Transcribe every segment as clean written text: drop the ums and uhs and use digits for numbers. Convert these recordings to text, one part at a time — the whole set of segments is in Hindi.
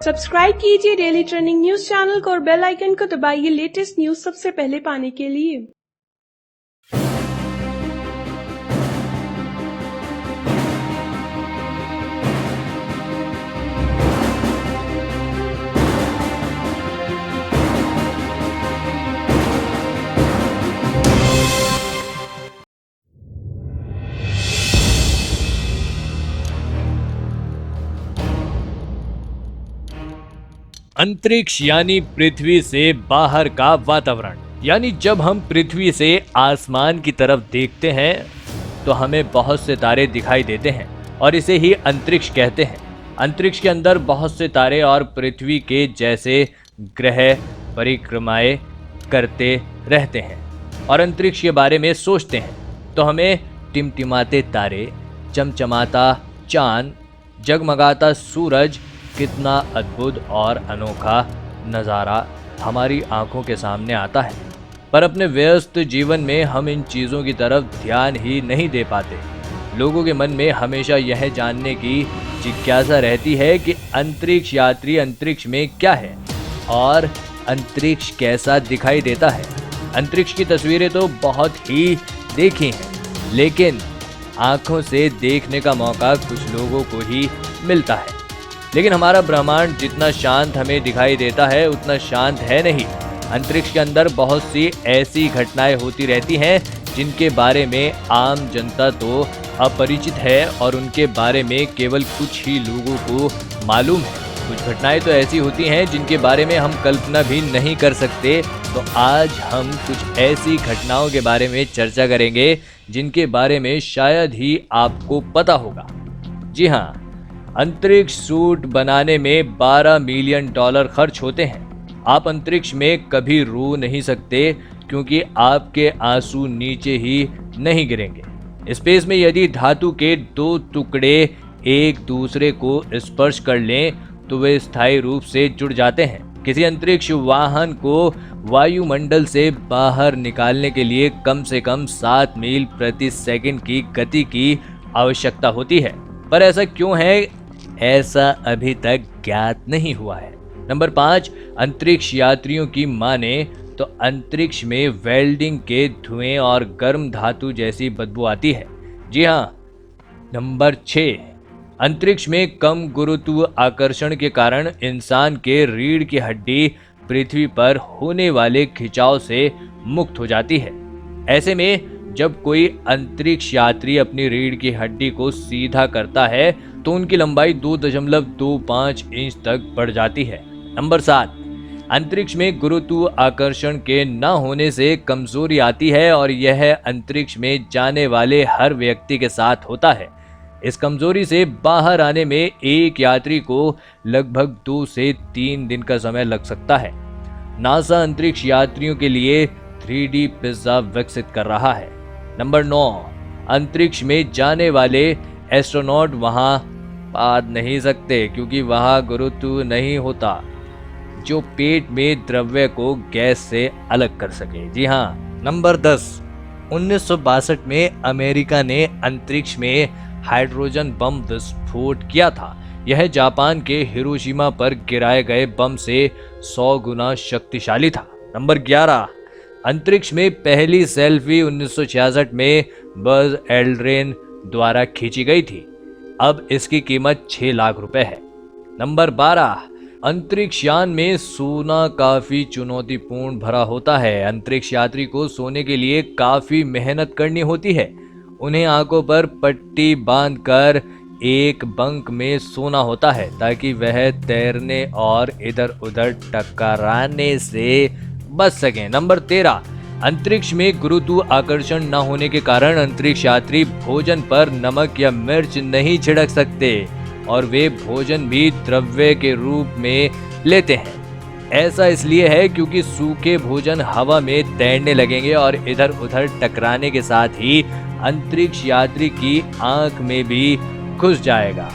सब्सक्राइब कीजिए डेली ट्रेंडिंग न्यूज चैनल को और बेल आइकन को दबाइए लेटेस्ट न्यूज सबसे पहले पाने के लिए। अंतरिक्ष यानी पृथ्वी से बाहर का वातावरण। यानी जब हम पृथ्वी से आसमान की तरफ देखते हैं तो हमें बहुत से तारे दिखाई देते हैं और इसे ही अंतरिक्ष कहते हैं। अंतरिक्ष के अंदर बहुत से तारे और पृथ्वी के जैसे ग्रह परिक्रमाएं करते रहते हैं और अंतरिक्ष के बारे में सोचते हैं तो हमें टिमटिमाते तारे, चमचमाता चांद, जगमगाता सूरज, कितना अद्भुत और अनोखा नज़ारा हमारी आंखों के सामने आता है। पर अपने व्यस्त जीवन में हम इन चीज़ों की तरफ ध्यान ही नहीं दे पाते। लोगों के मन में हमेशा यह जानने की जिज्ञासा रहती है कि अंतरिक्ष यात्री अंतरिक्ष में क्या है और अंतरिक्ष कैसा दिखाई देता है। अंतरिक्ष की तस्वीरें तो बहुत ही देखी हैं, लेकिन आंखों से देखने का मौका कुछ लोगों को ही मिलता है। लेकिन हमारा ब्रह्मांड जितना शांत हमें दिखाई देता है उतना शांत है नहीं। अंतरिक्ष के अंदर बहुत सी ऐसी घटनाएं होती रहती हैं जिनके बारे में आम जनता तो अपरिचित है और उनके बारे में केवल कुछ ही लोगों को मालूम है। कुछ घटनाएं तो ऐसी होती हैं जिनके बारे में हम कल्पना भी नहीं कर सकते। तो आज हम कुछ ऐसी घटनाओं के बारे में चर्चा करेंगे जिनके बारे में शायद ही आपको पता होगा। जी हाँ, अंतरिक्ष सूट बनाने में $12 मिलियन खर्च होते हैं। आप अंतरिक्ष में कभी रो नहीं सकते क्योंकि आपके आंसू नीचे ही नहीं गिरेंगे। स्पेस में यदि धातु के दो टुकड़े एक दूसरे को स्पर्श कर लें तो वे स्थायी रूप से जुड़ जाते हैं। किसी अंतरिक्ष वाहन को वायुमंडल से बाहर निकालने के लिए कम से कम 7 मील प्रति सेकंड की गति की आवश्यकता होती है। पर ऐसा क्यों है, ऐसा अभी तक ज्ञात नहीं हुआ है। नंबर 5, अंतरिक्ष यात्रियों की माने तो अंतरिक्ष में वेल्डिंग के धुएं और गर्म धातु जैसी बदबू आती है। जी हाँ। नंबर 6, अंतरिक्ष में कम गुरुत्वाकर्षण के कारण इंसान के रीढ़ की हड्डी पृथ्वी पर होने वाले खिंचाव से मुक्त हो जाती है। ऐसे में जब कोई अंतरिक्ष यात्री अपनी रीढ़ की हड्डी को सीधा करता है तो उनकी लंबाई 2.25 इंच तक बढ़ जाती है। नंबर 7, अंतरिक्ष में गुरुत्वाकर्षण के न होने से कमजोरी आती है और यह अंतरिक्ष में जाने वाले हर व्यक्ति के साथ होता है। इस कमजोरी से बाहर आने में एक यात्री को लगभग 2 से 3 दिन का समय लग सकता है। नासा अंतरिक्ष यात्रियों के लिए 3D पिज्जा विकसित कर रहा है। नंबर 9, अंतरिक्ष में जाने वाले एस्ट्रोनॉट वहां पाद नहीं सकते क्योंकि वहां गुरुत्व नहीं होता जो पेट में द्रव्य को गैस से अलग कर सके। जी हाँ। नंबर 10, 1962 में अमेरिका ने अंतरिक्ष में हाइड्रोजन बम विस्फोट किया था। यह जापान के हिरोशिमा पर गिराए गए बम से 100 गुना शक्तिशाली था। नंबर 11, अंतरिक्ष में पहली सेल्फी 1966 में बज एल्ड्रिन द्वारा खींची गई थी। अब इसकी कीमत 6 लाख रुपए है। नंबर 12, अंतरिक्ष यान में सोना काफी चुनौतीपूर्ण भरा होता है। अंतरिक्ष यात्री को सोने के लिए काफी मेहनत करनी होती है। उन्हें आंखों पर पट्टी बांधकर एक बंक में सोना होता है ताकि वह तैरने और इधर उधर टकराने से बच सकें। नंबर 13, अंतरिक्ष में गुरुत्वाकर्षण न होने के कारण अंतरिक्ष यात्री भोजन पर नमक या मिर्च नहीं छिड़क सकते और वे भोजन भी द्रव्य के रूप में लेते हैं। ऐसा इसलिए है क्योंकि सूखे भोजन हवा में तैरने लगेंगे और इधर उधर टकराने के साथ ही अंतरिक्ष यात्री की आंख में भी घुस जाएगा।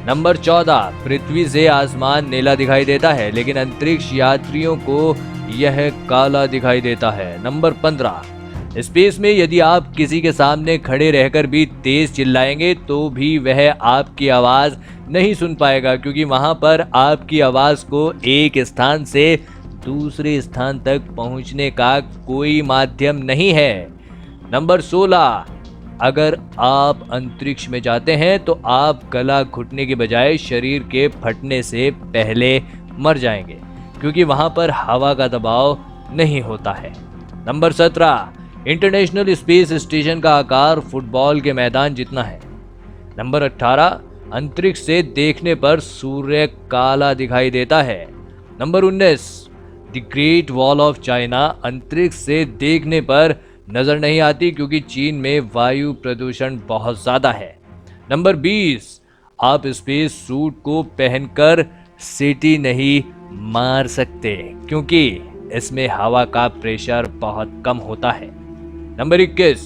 नंबर 14, पृथ्वी से आसमान नीला दिखाई देता है लेकिन अंतरिक्ष यात्रियों को यह काला दिखाई देता है। नंबर 15, स्पेस में यदि आप किसी के सामने खड़े रहकर भी तेज चिल्लाएंगे तो भी वह आपकी आवाज नहीं सुन पाएगा, क्योंकि वहां पर आपकी आवाज को एक स्थान से दूसरे स्थान तक पहुंचने का कोई माध्यम नहीं है। नंबर 16, अगर आप अंतरिक्ष में जाते हैं तो आप गला घुटने के बजाय शरीर के फटने से पहले मर जाएंगे, क्योंकि वहां पर हवा का दबाव नहीं होता है। नंबर 17, इंटरनेशनल स्पेस स्टेशन का आकार फुटबॉल के मैदान जितना है। नंबर 18, अंतरिक्ष से देखने पर सूर्य काला दिखाई देता है। Number 19, the great wall of China अंतरिक्ष से देखने पर नजर नहीं आती, क्योंकि चीन में वायु प्रदूषण बहुत ज्यादा है। नंबर 20, आप स्पेस सूट को पहनकर सीटी नहीं मार सकते, क्योंकि इसमें हवा का प्रेशर बहुत कम होता है। नंबर 21,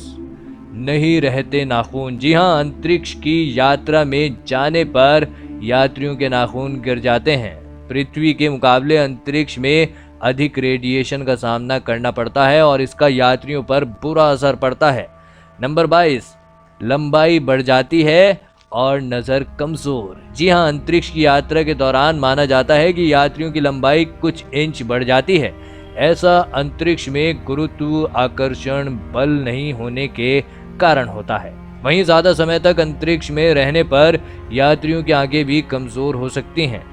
नहीं रहते नाखून। जी हाँ, अंतरिक्ष की यात्रा में जाने पर यात्रियों के नाखून गिर जाते हैं। पृथ्वी के मुकाबले अंतरिक्ष में अधिक रेडिएशन का सामना करना पड़ता है और इसका यात्रियों पर बुरा असर पड़ता है। नंबर 22, लंबाई बढ़ जाती है और नज़र कमज़ोर। जी हाँ, अंतरिक्ष की यात्रा के दौरान माना जाता है कि यात्रियों की लंबाई कुछ इंच बढ़ जाती है। ऐसा अंतरिक्ष में गुरुत्वाकर्षण बल नहीं होने के कारण होता है। वहीं ज़्यादा समय तक अंतरिक्ष में रहने पर यात्रियों की आंखें भी कमज़ोर हो सकती हैं।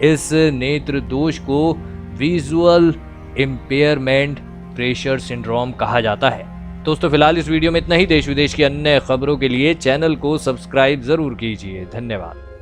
इस नेत्र दोष को विजुअल इम्पेयरमेंट प्रेशर सिंड्रोम कहा जाता है। दोस्तों, फिलहाल इस वीडियो में इतना ही। देश विदेश की अन्य खबरों के लिए चैनल को सब्सक्राइब जरूर कीजिए। धन्यवाद।